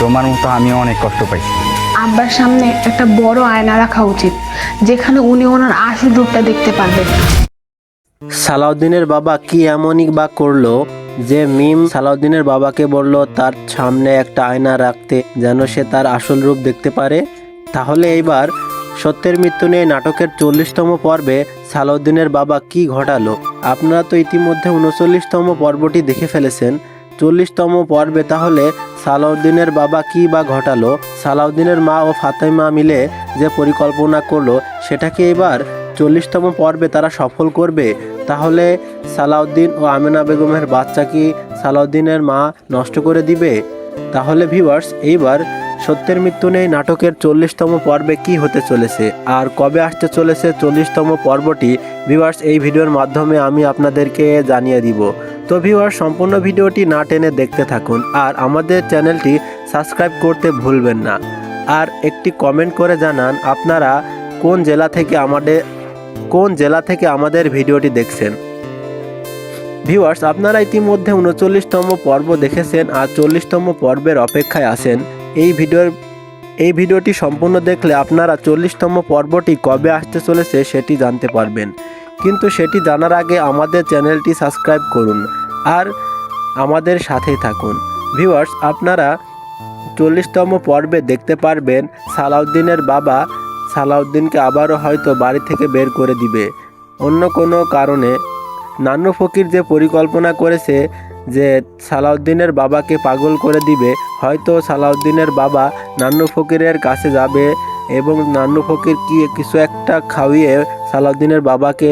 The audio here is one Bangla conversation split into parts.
তোমার মতো আমিও অনেক কষ্ট পাইছি। আব্বার সামনে একটা বড় আয়না রাখা উচিত, যেখানে উনি ওনার আসল রূপটা দেখতে পারবেন। সালাউদ্দিনের বাবা কি এমনই বা করলো যে মিম সালাউদ্দিনের বাবাকে বলল তার সামনে একটা আয়না রাখতে, যেন সে তার আসল রূপ দেখতে পারে। তাহলে এইবার সত্যের মৃত্যু নিয়ে নাটকের 40তম পর্বে সালাউদ্দিনের বাবা কি ঘটালো? আপনারা তো ইতিমধ্যে 39তম পর্বটি দেখে ফেলেছেন। 40তম পর্বে তাহলে সালাউদ্দিনের বাবা কি বা ঘটালো? সালাউদ্দিনের মা ও ফাতেমা মিলে যে পরিকল্পনা করলো সেটা কি এবার 40তম পর্বে তারা সফল করবে? তাহলে সালাউদ্দিন ও আমেনা বেগমের বাচ্চা কি সালাউদ্দিনের মা নষ্ট করে দিবে? তাহলে ভিউয়ার্স, এইবার সত্যের মৃত্যু নেই নাটকের 40তম পর্বে কি হতে চলেছে আর কবে আসতে চলেছে 40তম পর্বটি, ভিউয়ার্স এই ভিডিওর মাধ্যমে আমি আপনাদেরকে জানিয়ে দিব। তো ভিউয়ার্স, সম্পূর্ণ ভিডিওটি না টেনে দেখতে থাকুন আর আমাদের চ্যানেলটি সাবস্ক্রাইব করতে ভুলবেন না। আর একটি কমেন্ট করে জানান আপনারা কোন জেলা থেকে আমাদের ভিডিওটি দেখছেন। ভিউয়ার্স, আপনারা ইতিমধ্যে 39তম পর্ব দেখেছেন আর 40তম পর্বের অপেক্ষায় আছেন। এই ভিডিওটি সম্পূর্ণ দেখলে আপনারা 40তম পর্বটি কবে আসতে চলেছে সেটি জানতে পারবেন। কিন্তু সেটি জানার আগে আমাদের চ্যানেলটি সাবস্ক্রাইব করুন আর আমাদের সাথেই থাকুন। ভিউয়ার্স, আপনারা 40তম পর্বে দেখতে পারবেন সালাউদ্দিনের বাবা সালাউদ্দিনকে আবারও হয়তো বাড়ি থেকে বের করে দিবে অন্য কোনো কারণে। নান্নু ফকির যে পরিকল্পনা করেছে যে সালাউদ্দিনের বাবাকে পাগল করে দিবে, হয়তো সালাউদ্দিনের বাবা নান্নু ফকিরের কাছে যাবে এবং নান্নু ফকির কিছু একটা খাওয়িয়ে সালাউদ্দিনের বাবাকে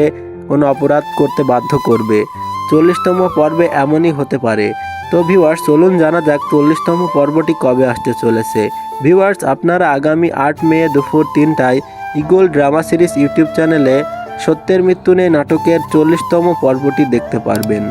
কোনো অপরাধ করতে বাধ্য করবে। 40তম পর্বে এমনই হতে পারে। তো ভিউয়ার্স, চলুন জানা যাক 40তম পর্বটি কবে আসতে চলেছে। ভিউয়ার্স, আপনারা আগামী 8 মে দুপুর 3টায় ইগল ড্রামা সিরিজ ইউটিউব চ্যানেলে সত্যের মৃত্যু নেই নাটকের 40তম পর্বটি দেখতে পারবেন।